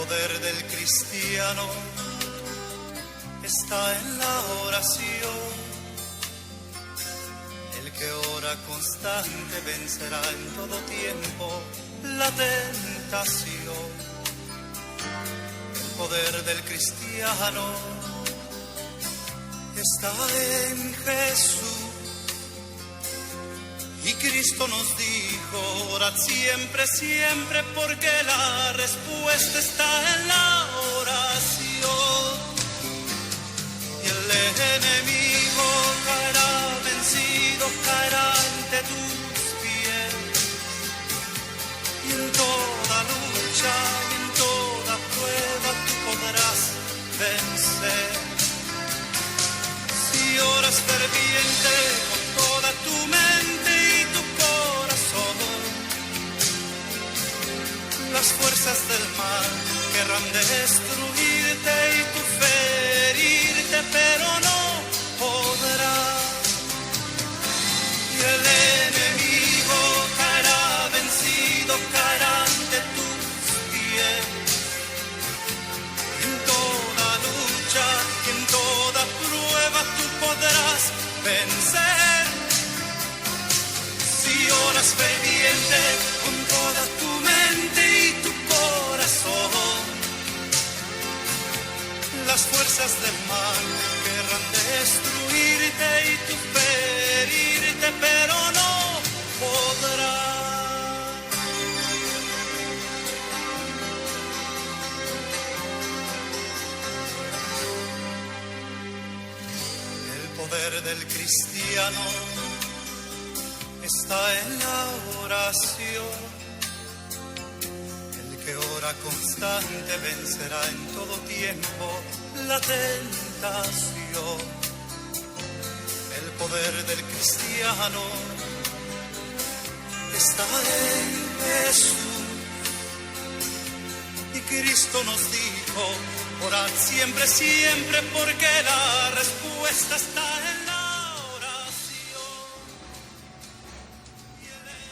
poder del cristiano está en la oración. El que ora constante vencerá en todo tiempo la tentación. El poder del cristiano está en Jesús. Y Cristo nos dijo, orad siempre, siempre, porque la respuesta está en la oración. Y el enemigo caerá vencido, caerá ante tus pies. Y en toda lucha y en toda prueba tú podrás vencer. Si oras ferviente con toda tu mente y tu corazón, las fuerzas del mal querrán destruirte y tú ferirte, pero no podrás. Y el enemigo caerá vencido, caerá ante tus pies. En toda lucha y en toda prueba tú podrás vencer. Si oras ferviente con toda tu mente y tu corazón, las fuerzas del mal querrán destruirte y tú ferirte, pero no podrás. El poder del cristiano está en la oración. El que ora constante vencerá en todo tiempo la tentación. El poder del cristiano está en Jesús. Y Cristo nos dijo, orad siempre, siempre, porque la respuesta está en la oración.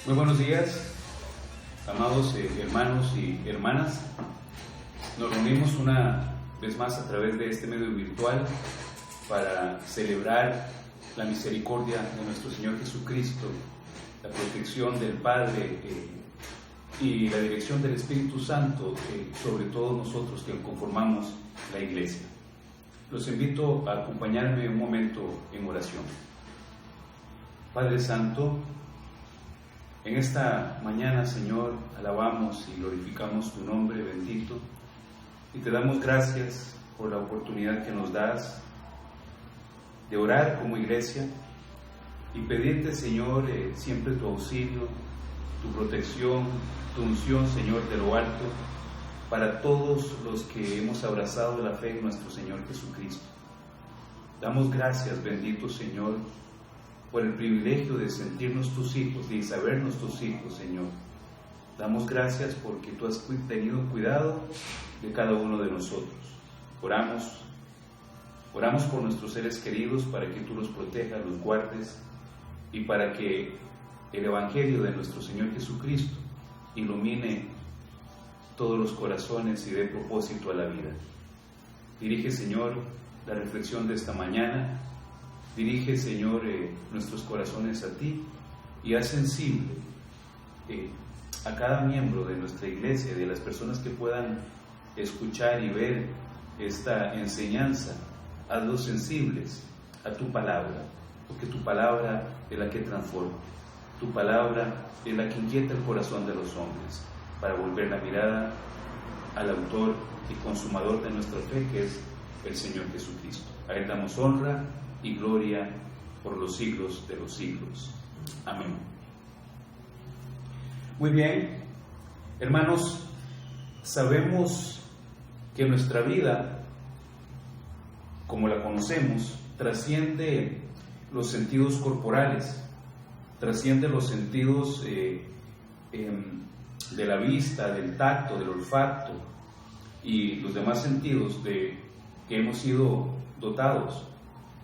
Muy buenos días, amados hermanos y hermanas. Nos reunimos una vez más a través de este medio virtual para celebrar la misericordia de nuestro Señor Jesucristo, la protección del Padre y la dirección del Espíritu Santo sobre todos nosotros que conformamos la Iglesia. Los invito a acompañarme un momento en oración. Padre Santo, en esta mañana, Señor, alabamos y glorificamos tu nombre bendito y te damos gracias por la oportunidad que nos das de orar como iglesia y pedirte, Señor, siempre tu auxilio, tu protección, tu unción, Señor, de lo alto, para todos los que hemos abrazado la fe en nuestro Señor Jesucristo. Damos gracias, bendito Señor, por el privilegio de sentirnos tus hijos, de sabernos tus hijos, Señor. Damos gracias porque tú has tenido cuidado de cada uno de nosotros. Oramos por nuestros seres queridos para que tú los protejas, los guardes y para que el Evangelio de nuestro Señor Jesucristo ilumine todos los corazones y dé propósito a la vida. Dirige, Señor, la reflexión de esta mañana. Dirige, Señor, nuestros corazones a ti y haz sensible a cada miembro de nuestra iglesia, de las personas que puedan escuchar y ver esta enseñanza. Hazlos sensibles a tu palabra, porque tu palabra es la que transforma. Tu palabra es la que inquieta el corazón de los hombres para volver la mirada al autor y consumador de nuestra fe, que es el Señor Jesucristo. A Él damos honra y gloria por los siglos de los siglos. Amén. Muy bien, hermanos, sabemos que nuestra vida, como la conocemos, trasciende los sentidos corporales, trasciende los sentidos de la vista, del tacto, del olfato y los demás sentidos que hemos sido dotados.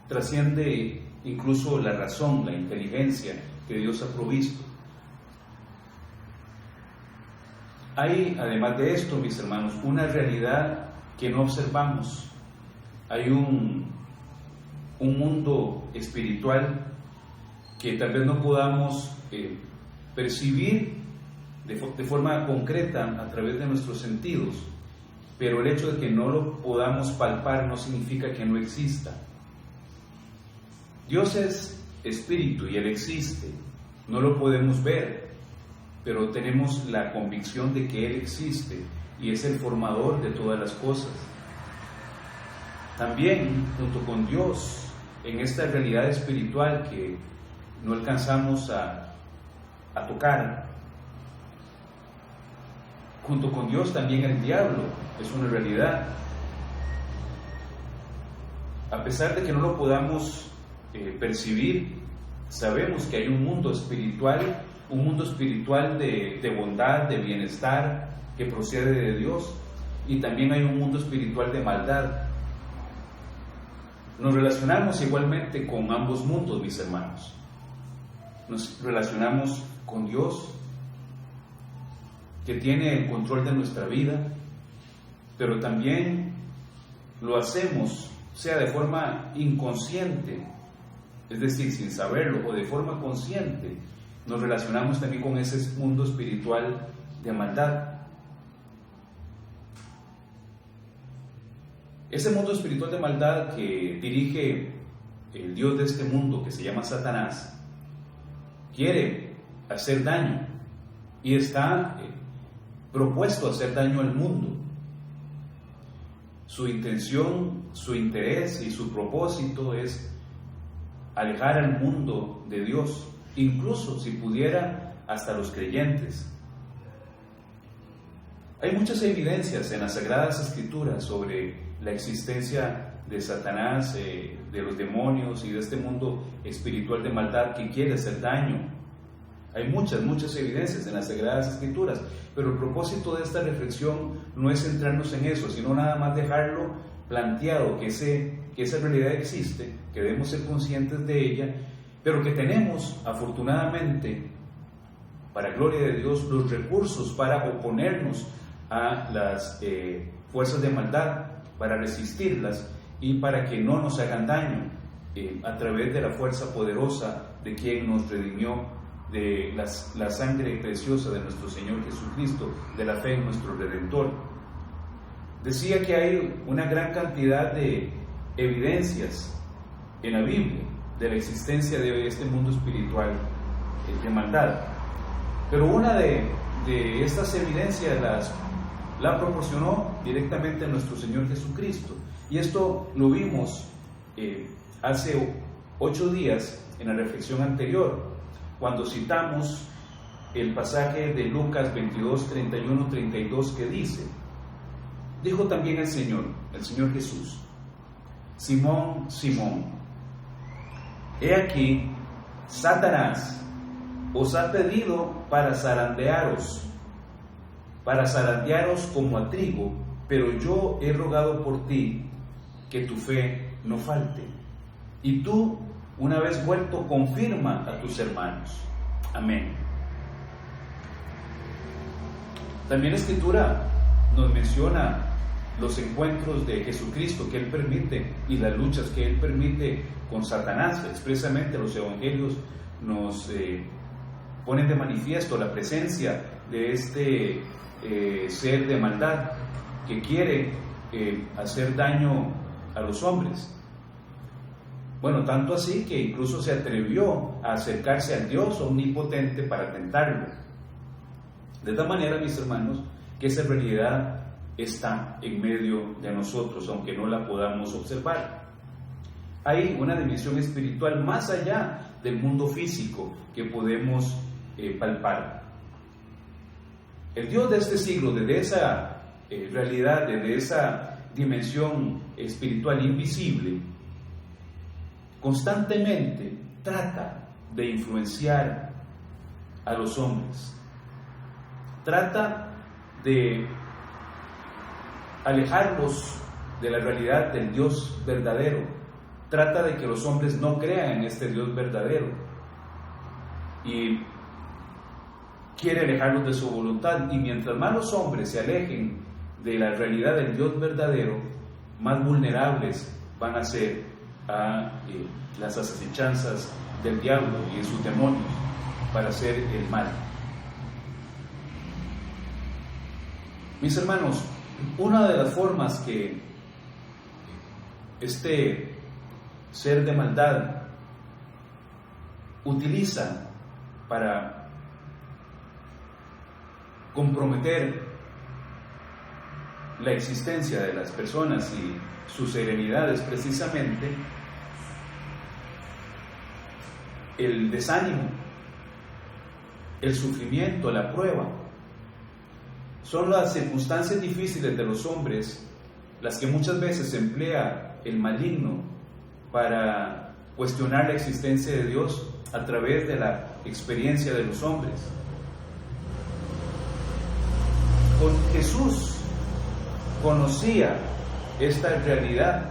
Trasciende incluso la razón, la inteligencia que Dios ha provisto. Hay, además de esto, mis hermanos, una realidad que no observamos. Hay un mundo espiritual que tal vez no podamos percibir de forma concreta a través de nuestros sentidos, pero el hecho de que no lo podamos palpar no significa que no exista. Dios es espíritu y Él existe, no lo podemos ver, pero tenemos la convicción de que Él existe y es el formador de todas las cosas. También, junto con Dios, en esta realidad espiritual que no alcanzamos a tocar, junto con Dios también el diablo es una realidad. A pesar de que no lo podamos percibir, sabemos que hay un mundo espiritual de bondad, de bienestar, que procede de Dios, y también hay un mundo espiritual de maldad. Nos relacionamos igualmente con ambos mundos, mis hermanos. Nos relacionamos con Dios, que tiene el control de nuestra vida, pero también lo hacemos, sea de forma inconsciente, es decir, sin saberlo, o de forma consciente, nos relacionamos también con ese mundo espiritual de maldad. Ese mundo espiritual de maldad que dirige el Dios de este mundo, que se llama Satanás, quiere hacer daño y está propuesto a hacer daño al mundo. Su intención, su interés y su propósito es alejar al mundo de Dios, incluso si pudiera hasta los creyentes. Hay muchas evidencias en las Sagradas Escrituras sobre la existencia de Satanás, de los demonios y de este mundo espiritual de maldad que quiere hacer daño. Hay muchas evidencias en las Sagradas Escrituras, pero el propósito de esta reflexión no es centrarnos en eso, sino nada más dejarlo planteado, que esa realidad existe, que debemos ser conscientes de ella, pero que tenemos, afortunadamente, para gloria de Dios, los recursos para oponernos a las fuerzas de maldad, para resistirlas y para que no nos hagan daño a través de la fuerza poderosa de quien nos redimió, de la sangre preciosa de nuestro Señor Jesucristo, de la fe en nuestro Redentor. Decía que hay una gran cantidad de evidencias en la Biblia de la existencia de este mundo espiritual de maldad, pero una de estas evidencias la proporcionó directamente nuestro Señor Jesucristo, y esto lo vimos hace 8 días en la reflexión anterior, cuando citamos el pasaje de Lucas 22, 31, 32, que dice: dijo también el Señor Jesús: Simón, Simón, he aquí, Satanás os ha pedido para zarandearos como a trigo, pero yo he rogado por ti que tu fe no falte. Y tú, una vez vuelto, confirma a tus hermanos. Amén. También la Escritura nos menciona los encuentros de Jesucristo que Él permite y las luchas que Él permite con Satanás. Expresamente los evangelios nos ponen de manifiesto la presencia de este ser de maldad que quiere hacer daño a los hombres. Bueno, tanto así que incluso se atrevió a acercarse al Dios omnipotente para tentarlo. De tal manera, mis hermanos, que esa realidad está en medio de nosotros, aunque no la podamos observar. Hay una dimensión espiritual más allá del mundo físico que podemos palpar. El Dios de este siglo, desde esa realidad, desde esa dimensión espiritual invisible, constantemente trata de influenciar a los hombres, trata de alejarlos de la realidad del Dios verdadero, trata de que los hombres no crean en este Dios verdadero y quiere alejarlos de su voluntad. Y mientras más los hombres se alejen de la realidad del Dios verdadero, más vulnerables van a ser a las acechanzas del diablo y de sus demonios para hacer el mal. Mis hermanos, una de las formas que este ser de maldad utiliza para comprometer la existencia de las personas y su serenidad es precisamente el desánimo, el sufrimiento, la prueba. Son las circunstancias difíciles de los hombres las que muchas veces emplea el maligno para cuestionar la existencia de Dios a través de la experiencia de los hombres. Con Jesús conocía esta realidad.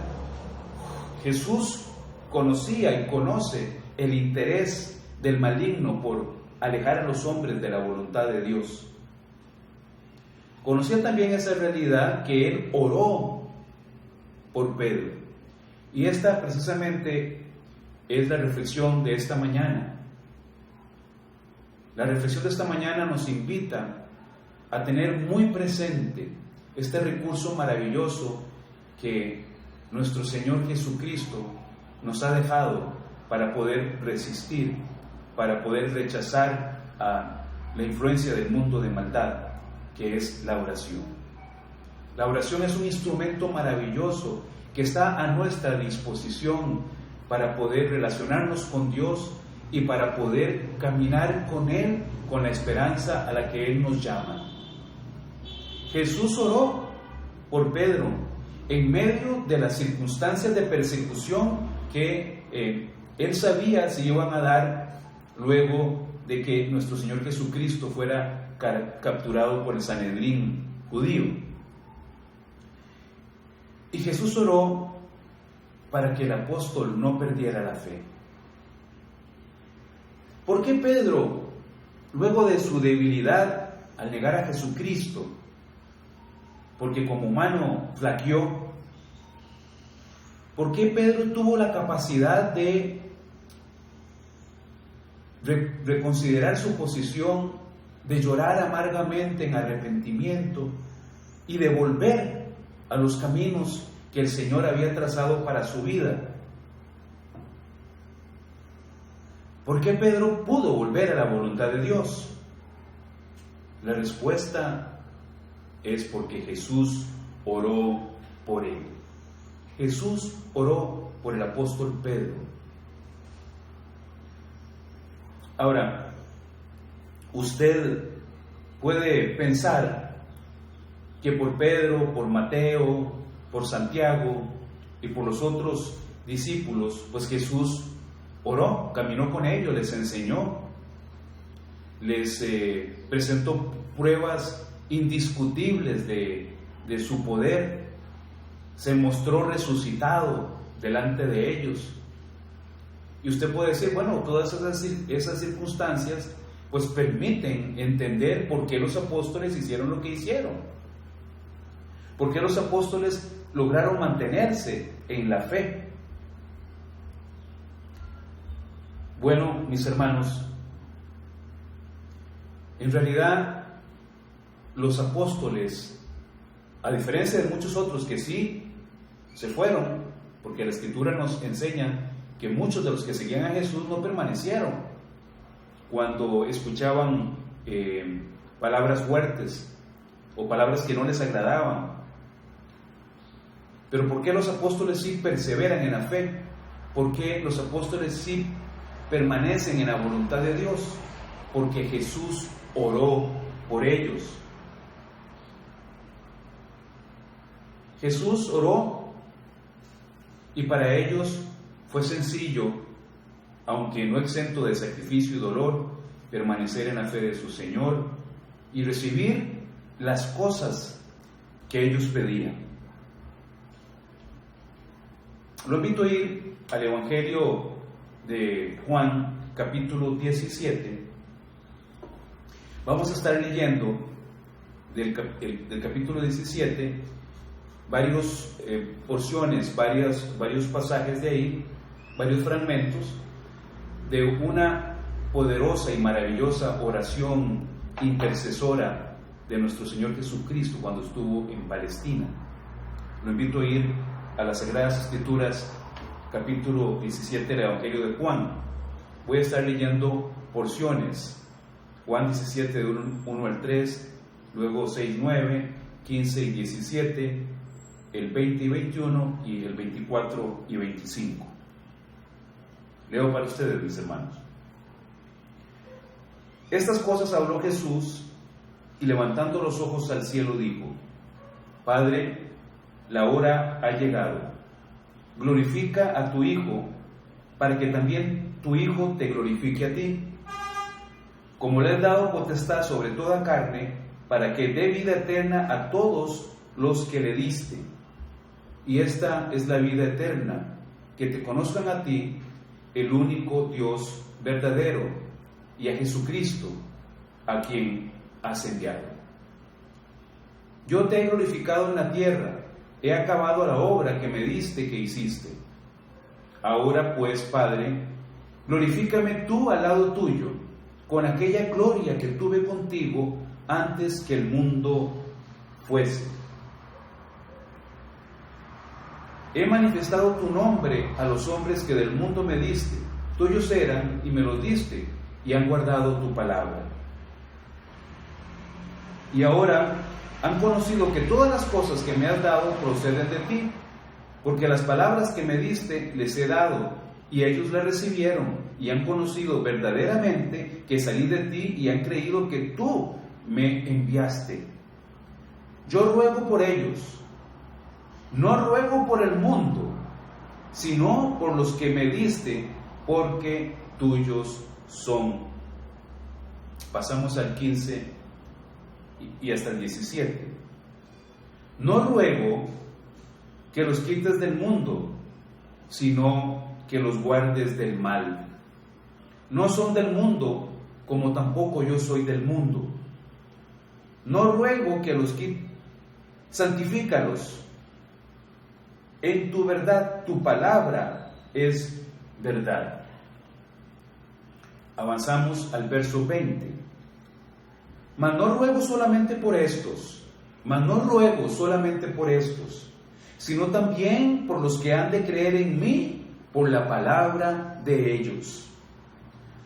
Jesús conocía y conoce el interés del maligno por alejar a los hombres de la voluntad de Dios. Conocía también esa realidad que él oró por Pedro. Y esta precisamente es la reflexión de esta mañana. La reflexión de esta mañana nos invita a tener muy presente este recurso maravilloso que nuestro Señor Jesucristo nos ha dejado para poder resistir, para poder rechazar a la influencia del mundo de maldad, que es la oración. La oración es un instrumento maravilloso que está a nuestra disposición para poder relacionarnos con Dios y para poder caminar con Él con la esperanza a la que Él nos llama. Jesús oró por Pedro en medio de las circunstancias de persecución que Él sabía se iban a dar luego de que nuestro Señor Jesucristo fuera capturado por el Sanedrín judío. Y Jesús oró para que el apóstol no perdiera la fe. ¿Por qué Pedro, luego de su debilidad al negar a Jesucristo, porque como humano flaqueó, por qué Pedro tuvo la capacidad de reconsiderar su posición, de llorar amargamente en arrepentimiento y de volver a los caminos que el Señor había trazado para su vida? ¿Por qué Pedro pudo volver a la voluntad de Dios? La respuesta es porque Jesús oró por él. Jesús oró por el apóstol Pedro. Ahora, usted puede pensar que por Pedro, por Mateo, por Santiago y por los otros discípulos, pues Jesús oró, caminó con ellos, les enseñó, les presentó pruebas indiscutibles de su poder, se mostró resucitado delante de ellos. Y usted puede decir, bueno, todas esas circunstancias pues permiten entender por qué los apóstoles hicieron lo que hicieron, por qué los apóstoles lograron mantenerse en la fe. Bueno, mis hermanos, en realidad los apóstoles, a diferencia de muchos otros que sí se fueron, porque la Escritura nos enseña que muchos de los que seguían a Jesús no permanecieron cuando escuchaban palabras fuertes o palabras que no les agradaban. Pero ¿por qué los apóstoles sí perseveran en la fe? ¿Por qué los apóstoles sí permanecen en la voluntad de Dios? Porque Jesús oró por ellos. Jesús oró y para ellos fue sencillo, aunque no exento de sacrificio y dolor, permanecer en la fe de su Señor y recibir las cosas que ellos pedían. Lo invito a ir al Evangelio de Juan, capítulo 17, Vamos a estar leyendo del capítulo 17 varias porciones, varios pasajes de ahí, varios fragmentos de una poderosa y maravillosa oración intercesora de nuestro Señor Jesucristo cuando estuvo en Palestina. Lo invito a ir a las Sagradas Escrituras, capítulo 17 del Evangelio de Juan. Voy a estar leyendo porciones. Juan 17, de 1 al 3, luego 6, 9, 15 y 17, el 20 y 21 y el 24 y 25. Leo para ustedes, mis hermanos. Estas cosas habló Jesús y levantando los ojos al cielo dijo: Padre, la hora ha llegado. Glorifica a tu Hijo, para que también tu Hijo te glorifique a ti. Como le has dado potestad sobre toda carne, para que dé vida eterna a todos los que le diste. Y esta es la vida eterna, que te conozcan a ti, el único Dios verdadero, y a Jesucristo, a quien has enviado. Yo te he glorificado en la tierra, he acabado la obra que me diste que hiciste. Ahora pues, Padre, glorifícame tú al lado tuyo, con aquella gloria que tuve contigo antes que el mundo fuese. He manifestado tu nombre a los hombres que del mundo me diste. Tuyos eran y me los diste, y han guardado tu palabra. Y ahora han conocido que todas las cosas que me has dado proceden de ti, porque las palabras que me diste les he dado, y ellos las recibieron, y han conocido verdaderamente que salí de ti, y han creído que tú me enviaste. Yo ruego por ellos. No ruego por el mundo, sino por los que me diste, porque tuyos son. Pasamos al 15 y hasta el 17. No ruego que los quites del mundo, sino que los guardes del mal. No son del mundo, como tampoco yo soy del mundo. No ruego que los quites, santifícalos. En tu verdad, tu palabra es verdad. Avanzamos al verso 20. Mas no ruego solamente por estos, sino también por los que han de creer en mí por la palabra de ellos,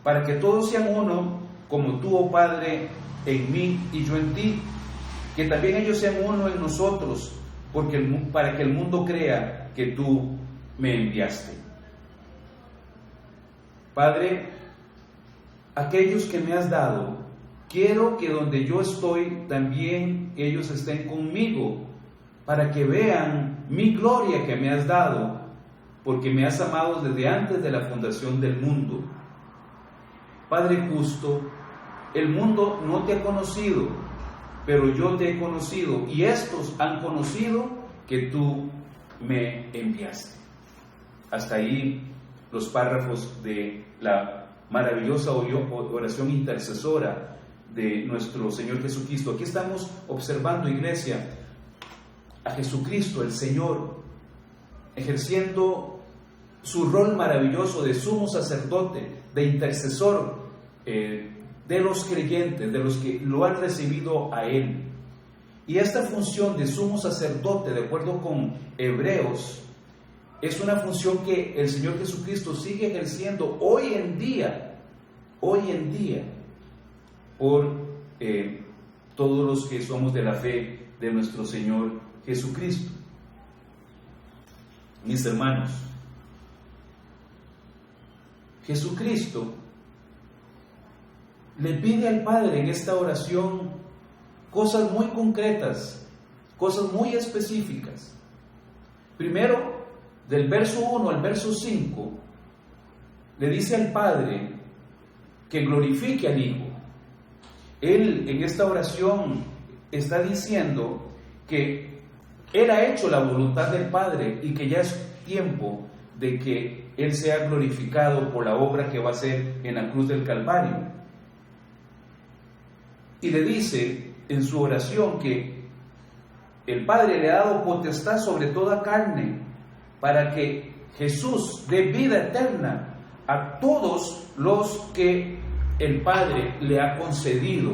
para que todos sean uno, como tú, oh Padre, en mí y yo en ti, que también ellos sean uno en nosotros, para que el mundo crea que tú me enviaste. Padre, aquellos que me has dado, quiero que donde yo estoy, también ellos estén conmigo, para que vean mi gloria que me has dado, porque me has amado desde antes de la fundación del mundo. Padre justo, el mundo no te ha conocido, pero yo te he conocido, y estos han conocido que tú me enviaste. Hasta ahí los párrafos de la maravillosa oración intercesora de nuestro Señor Jesucristo. Aquí estamos observando, iglesia, a Jesucristo, el Señor, ejerciendo su rol maravilloso de sumo sacerdote, de intercesor, de los creyentes, de los que lo han recibido a Él. Y esta función de sumo sacerdote, de acuerdo con Hebreos, es una función que el Señor Jesucristo sigue ejerciendo hoy en día, por todos los que somos de la fe de nuestro Señor Jesucristo. Mis hermanos, Jesucristo le pide al Padre en esta oración cosas muy concretas, cosas muy específicas. Primero, del verso 1 al verso 5, le dice al Padre que glorifique al Hijo. Él en esta oración está diciendo que Él ha hecho la voluntad del Padre y que ya es tiempo de que Él sea glorificado por la obra que va a hacer en la cruz del Calvario. y le dice en su oración que el Padre le ha dado potestad sobre toda carne para que Jesús dé vida eterna a todos los que el Padre le ha concedido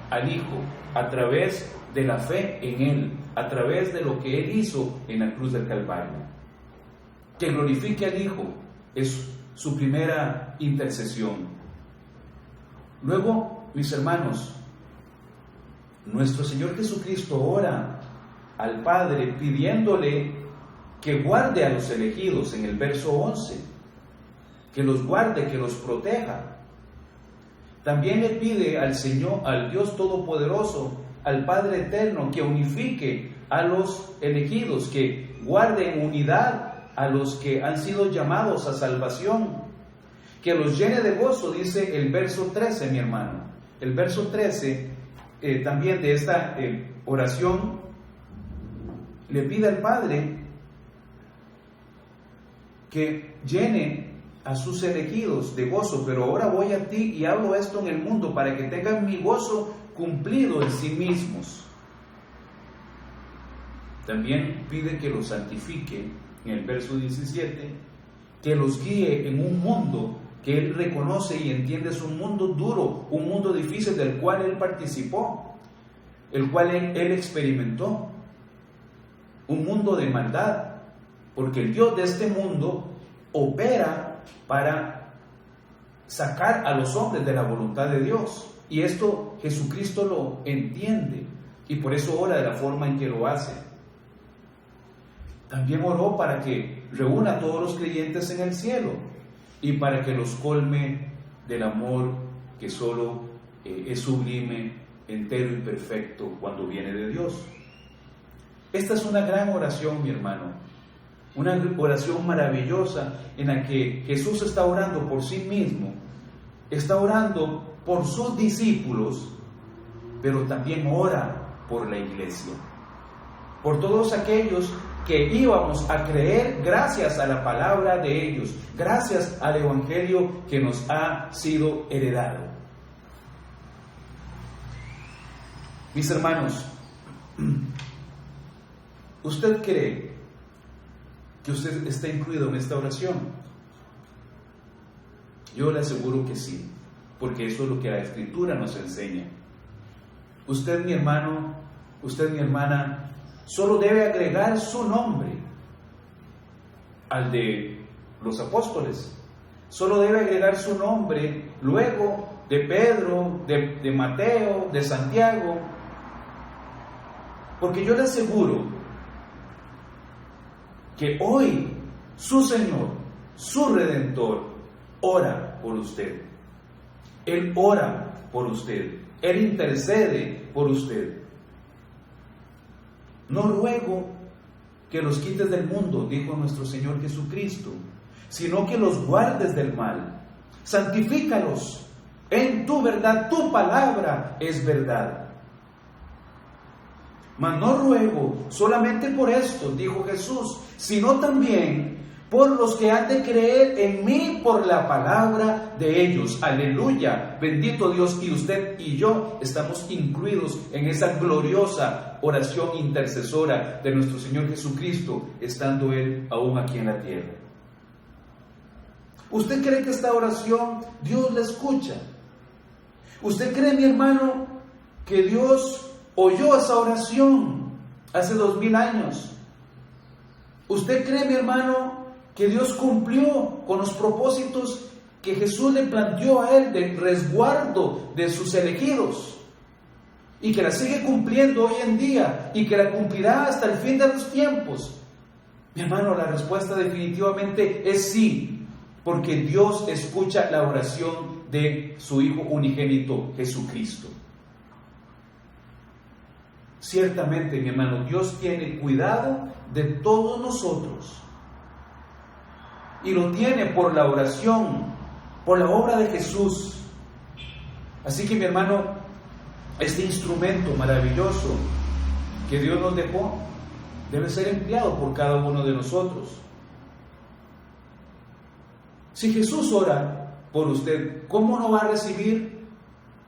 al Hijo a través de la fe en Él, a través de lo que Él hizo en la cruz del Calvario. Que glorifique al Hijo es su primera intercesión. Luego, mis hermanos, nuestro Señor Jesucristo ora al Padre pidiéndole que guarde a los elegidos en el verso 11, que los guarde, que los proteja. También le pide al Señor, al Dios Todopoderoso, al Padre Eterno, que unifique a los elegidos, que guarde en unidad a los que han sido llamados a salvación, que los llene de gozo, dice el verso 13, mi hermano. El verso 13 también de esta oración le pide al Padre que llene a sus elegidos de gozo, pero ahora voy a ti y hablo esto en el mundo para que tengan mi gozo cumplido en sí mismos. También pide que los santifique en el verso 17, que los guíe en un mundo que Él reconoce y entiende es un mundo duro, un mundo difícil del cual Él participó, el cual Él experimentó, un mundo de maldad, porque el Dios de este mundo opera para sacar a los hombres de la voluntad de Dios, y esto Jesucristo lo entiende, y por eso ora de la forma en que lo hace. También oró para que reúna a todos los creyentes en el cielo y para que los colme del amor que solo es sublime, entero y perfecto cuando viene de Dios. Esta es una gran oración, mi hermano, una oración maravillosa en la que Jesús está orando por sí mismo, está orando por sus discípulos, pero también ora por la iglesia, por todos aquellos que íbamos a creer gracias a la palabra de ellos, gracias al Evangelio que nos ha sido heredado. Mis hermanos, ¿usted cree que usted está incluido en esta oración? Yo le aseguro que sí, porque eso es lo que la Escritura nos enseña. Usted, mi hermano, usted, mi hermana, solo debe agregar su nombre al de los apóstoles. Solo debe agregar su nombre luego de Pedro, de Mateo, de Santiago. Porque yo le aseguro que hoy su Señor, su Redentor, ora por usted. Él ora por usted. Él intercede por usted. No ruego que los quites del mundo, dijo nuestro Señor Jesucristo, sino que los guardes del mal. Santifícalos en tu verdad, tu palabra es verdad. Mas no ruego solamente por esto, dijo Jesús, sino también por los que han de creer en mí por la palabra de ellos. Aleluya, bendito Dios, y usted y yo estamos incluidos en esa gloriosa oración intercesora de nuestro Señor Jesucristo, estando Él aún aquí en la tierra. ¿Usted cree que esta oración Dios la escucha? ¿Usted cree, mi hermano, que Dios oyó esa oración hace 2000 años? ¿Usted cree, mi hermano, que Dios cumplió con los propósitos que Jesús le planteó a Él de resguardo de sus elegidos? Y que la sigue cumpliendo hoy en día y que la cumplirá hasta el fin de los tiempos. Mi hermano, la respuesta definitivamente es sí, porque Dios escucha la oración de su Hijo unigénito Jesucristo. Ciertamente, mi hermano, Dios tiene cuidado de todos nosotros. Y lo tiene por la oración, por la obra de Jesús. Así que, mi hermano, este instrumento maravilloso que Dios nos dejó debe ser empleado por cada uno de nosotros. Si Jesús ora por usted, ¿cómo no va a recibir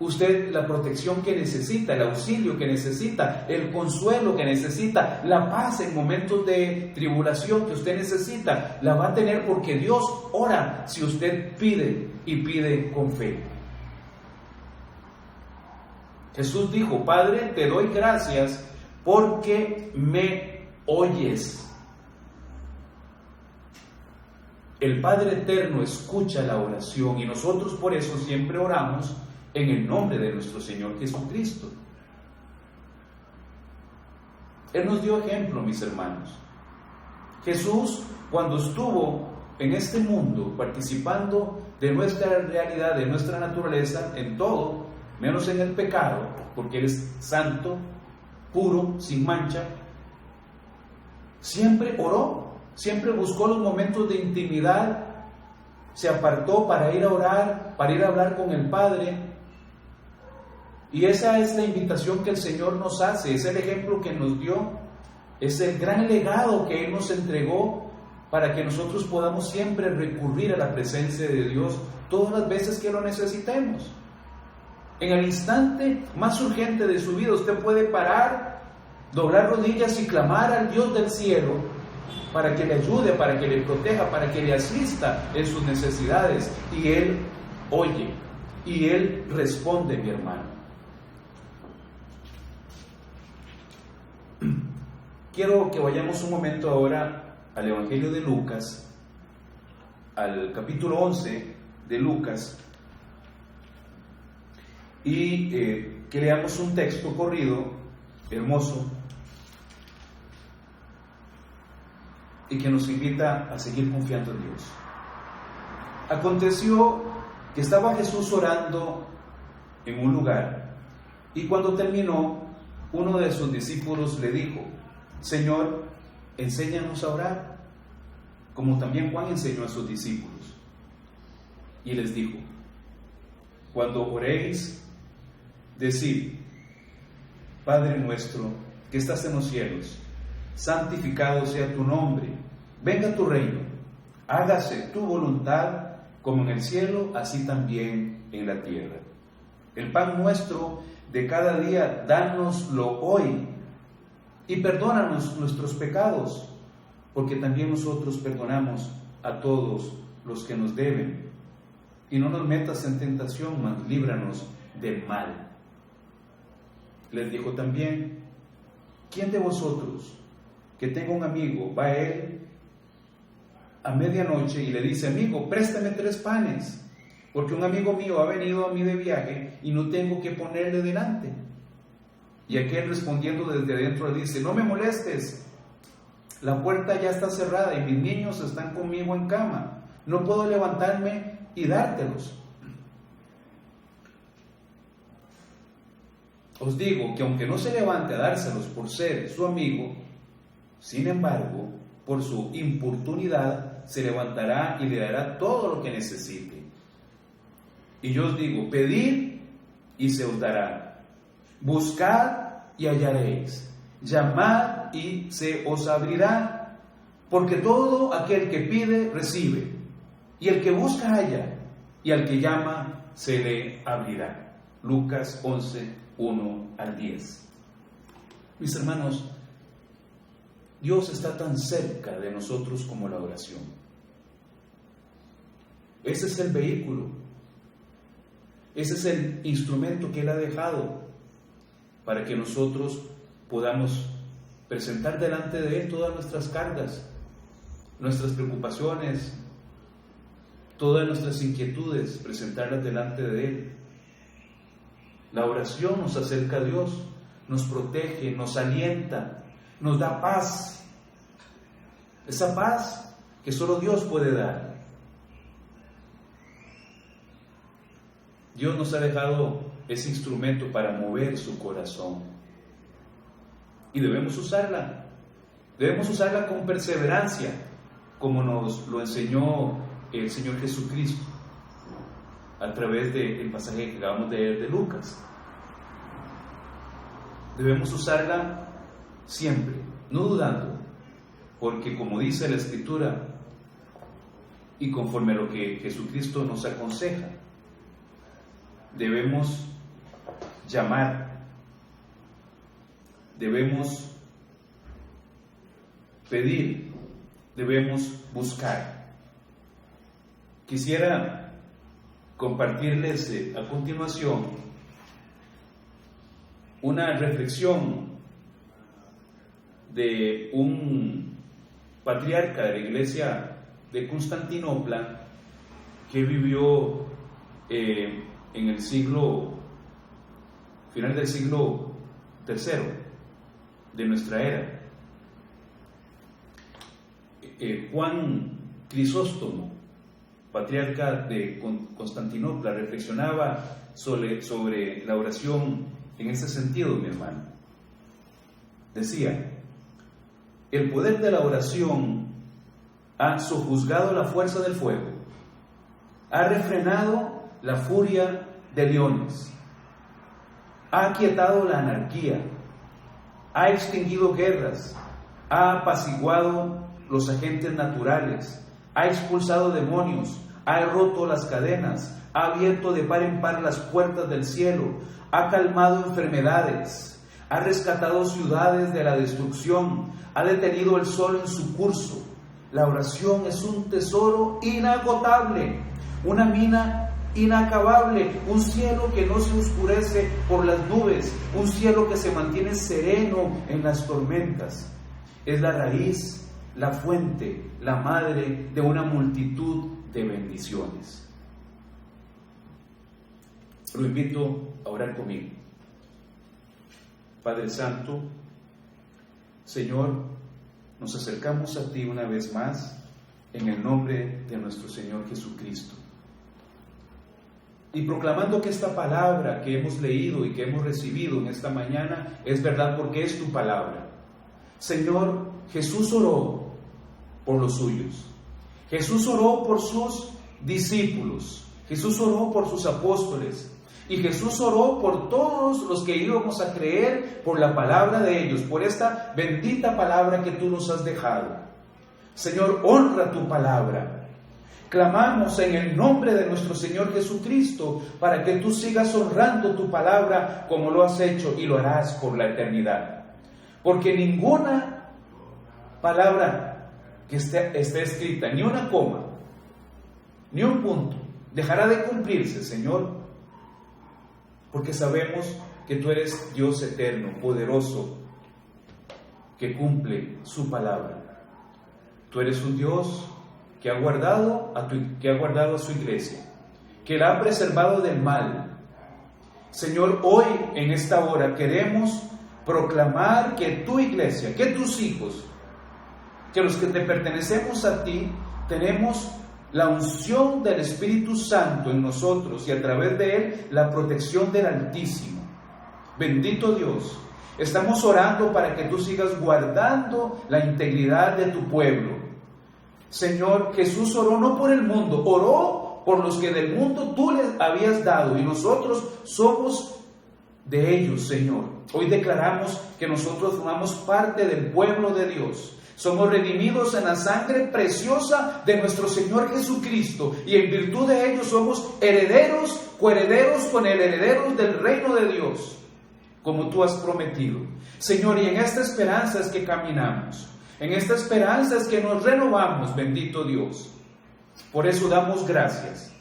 usted la protección que necesita, el auxilio que necesita, el consuelo que necesita, la paz en momentos de tribulación que usted necesita, la va a tener porque Dios ora si usted pide y pide con fe. Jesús dijo: Padre, te doy gracias porque me oyes. El Padre Eterno escucha la oración y nosotros por eso siempre oramos en el nombre de nuestro Señor Jesucristo. Él nos dio ejemplo, mis hermanos. Jesús, cuando estuvo en este mundo participando de nuestra realidad, de nuestra naturaleza, en todo, menos en el pecado, porque Él es santo, puro, sin mancha, siempre oró. Siempre buscó los momentos de intimidad, se apartó para ir a orar, para ir a hablar con el Padre. Y esa es la invitación que el Señor nos hace, es el ejemplo que nos dio, es el gran legado que Él nos entregó para que nosotros podamos siempre recurrir a la presencia de Dios todas las veces que lo necesitemos. En el instante más urgente de su vida, usted puede parar, doblar rodillas y clamar al Dios del cielo para que le ayude, para que le proteja, para que le asista en sus necesidades. Y Él oye, y Él responde, mi hermano. Quiero que vayamos un momento ahora al Evangelio de Lucas, al capítulo 11 de Lucas, y que leamos un texto corrido, hermoso, y que nos invita a seguir confiando en Dios. Aconteció que estaba Jesús orando en un lugar, y cuando terminó, uno de sus discípulos le dijo: Señor, enséñanos a orar, como también Juan enseñó a sus discípulos. Y les dijo: cuando oréis, decid: Padre nuestro que estás en los cielos, santificado sea tu nombre, venga tu reino, hágase tu voluntad como en el cielo, así también en la tierra. El pan nuestro de cada día, dánoslo hoy, y perdónanos nuestros pecados, porque también nosotros perdonamos a todos los que nos deben. Y no nos metas en tentación, mas líbranos del mal. Les dijo también: ¿quién de vosotros que tenga un amigo, va a él a medianoche y le dice: amigo, préstame 3 panes, porque un amigo mío ha venido a mí de viaje y no tengo que ponerle delante? Y aquel, respondiendo desde adentro, le dice: no me molestes, la puerta ya está cerrada y mis niños están conmigo en cama, no puedo levantarme y dártelos. Os digo que aunque no se levante a dárselos por ser su amigo, sin embargo, por su importunidad, se levantará y le dará todo lo que necesite. Y yo os digo: pedid y se os dará, buscad y hallaréis, llamad y se os abrirá, porque todo aquel que pide recibe, y el que busca halla, y al que llama se le abrirá. Lucas 11, 1 al 10. Mis hermanos, Dios está tan cerca de nosotros como la oración. Ese es el vehículo, ese es el instrumento que Él ha dejado para que nosotros podamos presentar delante de Él todas nuestras cargas, nuestras preocupaciones, todas nuestras inquietudes, presentarlas delante de Él. La oración nos acerca a Dios, nos protege, nos alienta, nos da paz, esa paz que solo Dios puede dar. Dios nos ha dejado ese instrumento para mover su corazón y debemos usarla con perseverancia, como nos lo enseñó el Señor Jesucristo a través del pasaje que acabamos de leer de Lucas. Debemos usarla siempre, no dudando, porque como dice la Escritura y conforme a lo que Jesucristo nos aconseja, debemos llamar, debemos pedir, debemos buscar. Quisiera compartirles a continuación una reflexión de un patriarca de la iglesia de Constantinopla que vivió en el final del siglo III de nuestra era. Juan Crisóstomo, patriarca de Constantinopla, reflexionaba sobre la oración en este sentido, mi hermano. Decía: el poder de la oración ha sojuzgado la fuerza del fuego, ha refrenado la furia de leones, ha aquietado la anarquía, ha extinguido guerras, ha apaciguado los agentes naturales, ha expulsado demonios, ha roto las cadenas, ha abierto de par en par las puertas del cielo, ha calmado enfermedades, ha rescatado ciudades de la destrucción, ha detenido el sol en su curso. La oración es un tesoro inagotable, una mina inacabable, un cielo que no se oscurece por las nubes, un cielo que se mantiene sereno en las tormentas. Es la raíz, la fuente, la madre de una multitud de bendiciones. Lo invito a orar conmigo. Padre Santo, Señor, nos acercamos a ti una vez más en el nombre de nuestro Señor Jesucristo. Y proclamando que esta palabra que hemos leído y que hemos recibido en esta mañana es verdad porque es tu palabra. Señor, Jesús oró por los suyos. Jesús oró por sus discípulos. Jesús oró por sus apóstoles. Y Jesús oró por todos los que íbamos a creer por la palabra de ellos, por esta bendita palabra que tú nos has dejado. Señor, honra tu palabra. Clamamos en el nombre de nuestro Señor Jesucristo para que tú sigas honrando tu palabra como lo has hecho y lo harás por la eternidad. Porque ninguna palabra que esté escrita, ni una coma, ni un punto, dejará de cumplirse, Señor, porque sabemos que tú eres Dios eterno, poderoso, que cumple su palabra. Tú eres un Dios que ha guardado a su iglesia, que la ha preservado del mal. Señor, hoy en esta hora queremos proclamar que tu iglesia, que tus hijos, que los que te pertenecemos a ti, tenemos la unción del Espíritu Santo en nosotros y a través de él la protección del Altísimo. Bendito Dios, estamos orando para que tú sigas guardando la integridad de tu pueblo. Señor, Jesús oró no por el mundo, oró por los que del mundo tú les habías dado y nosotros somos de ellos, Señor. Hoy declaramos que nosotros formamos parte del pueblo de Dios. Somos redimidos en la sangre preciosa de nuestro Señor Jesucristo y en virtud de ello somos herederos, coherederos con el heredero del reino de Dios, como tú has prometido. Señor, y en esta esperanza es que caminamos, en esta esperanza es que nos renovamos, bendito Dios. Por eso damos gracias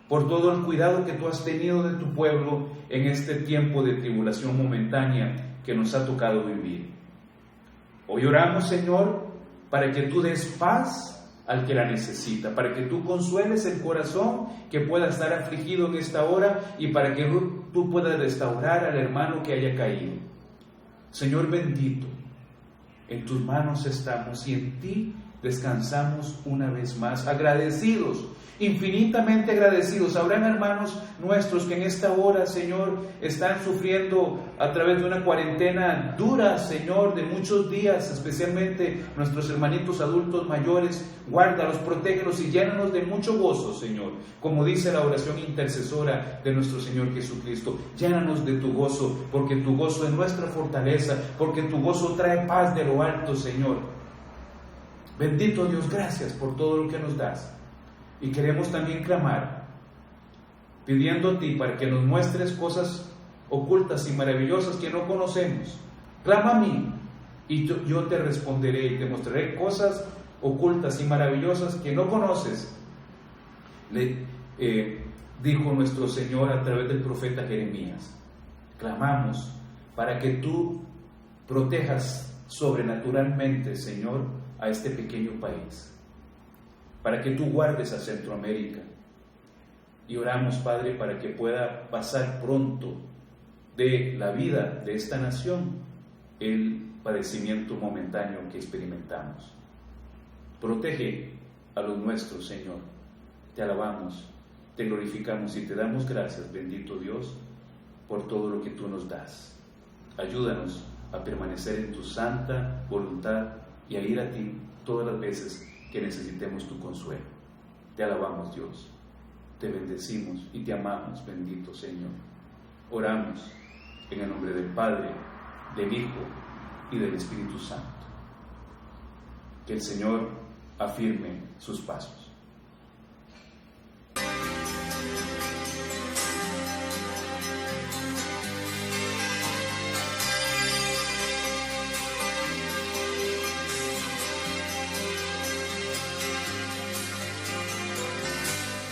por todo el cuidado que tú has tenido de tu pueblo en este tiempo de tribulación momentánea que nos ha tocado vivir. Hoy oramos, Señor, para que tú des paz al que la necesita, para que tú consueles el corazón que pueda estar afligido en esta hora y para que tú puedas restaurar al hermano que haya caído. Señor bendito, en tus manos estamos y en ti descansamos una vez más, agradecidos, infinitamente agradecidos. Habrán hermanos nuestros que en esta hora, Señor, están sufriendo a través de una cuarentena dura, Señor, de muchos días, especialmente nuestros hermanitos adultos mayores. Guárdalos, protégelos y llénanos de mucho gozo, Señor, como dice la oración intercesora de nuestro Señor Jesucristo. Llénanos de tu gozo, porque tu gozo es nuestra fortaleza, porque tu gozo trae paz de lo alto, Señor. Bendito Dios, gracias por todo lo que nos das. Y queremos también clamar, pidiendo a ti para que nos muestres cosas ocultas y maravillosas que no conocemos. Clama a mí y yo te responderé y te mostraré cosas ocultas y maravillosas que no conoces. Dijo nuestro Señor a través del profeta Jeremías. Clamamos para que tú protejas sobrenaturalmente, Señor, a este pequeño país, para que tú guardes a Centroamérica. Y oramos, Padre, para que pueda pasar pronto de la vida de esta nación el padecimiento momentáneo que experimentamos. Protege a los nuestros, Señor. Te alabamos, te glorificamos y te damos gracias, bendito Dios, por todo lo que tú nos das. Ayúdanos a permanecer en tu santa voluntad y a ir a ti todas las veces que necesitemos tu consuelo. Te alabamos, Dios, te bendecimos y te amamos, bendito Señor. Oramos en el nombre del Padre, del Hijo y del Espíritu Santo. Que el Señor afirme sus pasos.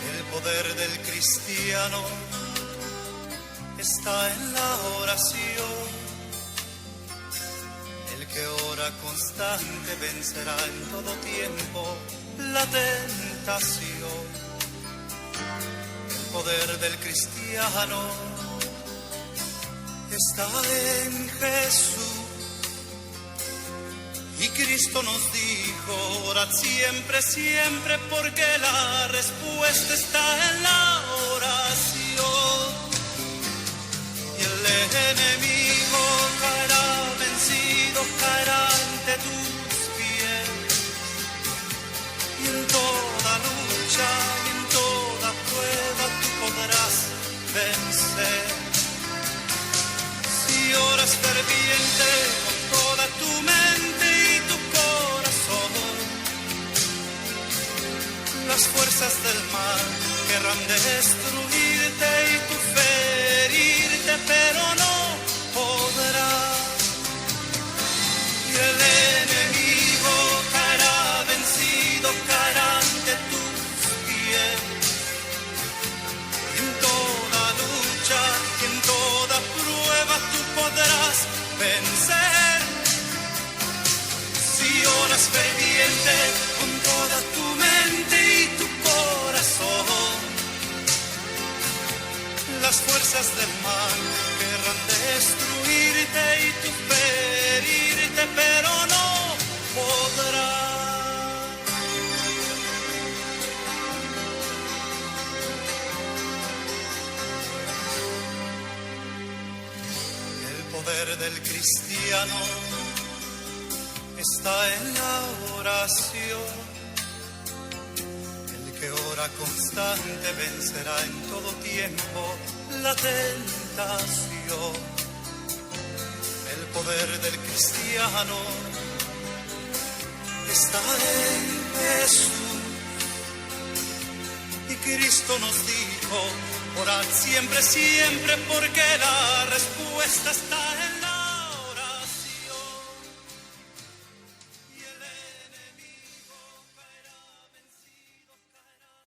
El poder del cristiano está en la oración. El que ora constante vencerá en todo tiempo la tentación. El poder del cristiano está en Jesús. Y Cristo nos dijo, orad siempre, siempre, porque la respuesta está en la oración. Y el enemigo caerá vencido, caerá ante tus pies. Y en toda lucha y en toda prueba tú podrás vencer. Si oras ferviente con toda tu mente y tu corazón, las fuerzas del mal querrán destruirte y tú ferirte, pero no podrás. Y el enemigo caerá vencido, caerá ante tus pies. Y en toda lucha y en toda prueba tú podrás vencer. Si oras ferviente con toda tu mente y tu corazón, las fuerzas del mal querrán destruirte y tú ferirte, pero no podrás. El poder del cristiano está en la oración. El que ora constante vencerá en todo tiempo la tentación. El poder del cristiano está en Jesús. Y Cristo nos dijo, orad siempre, siempre, porque la respuesta está en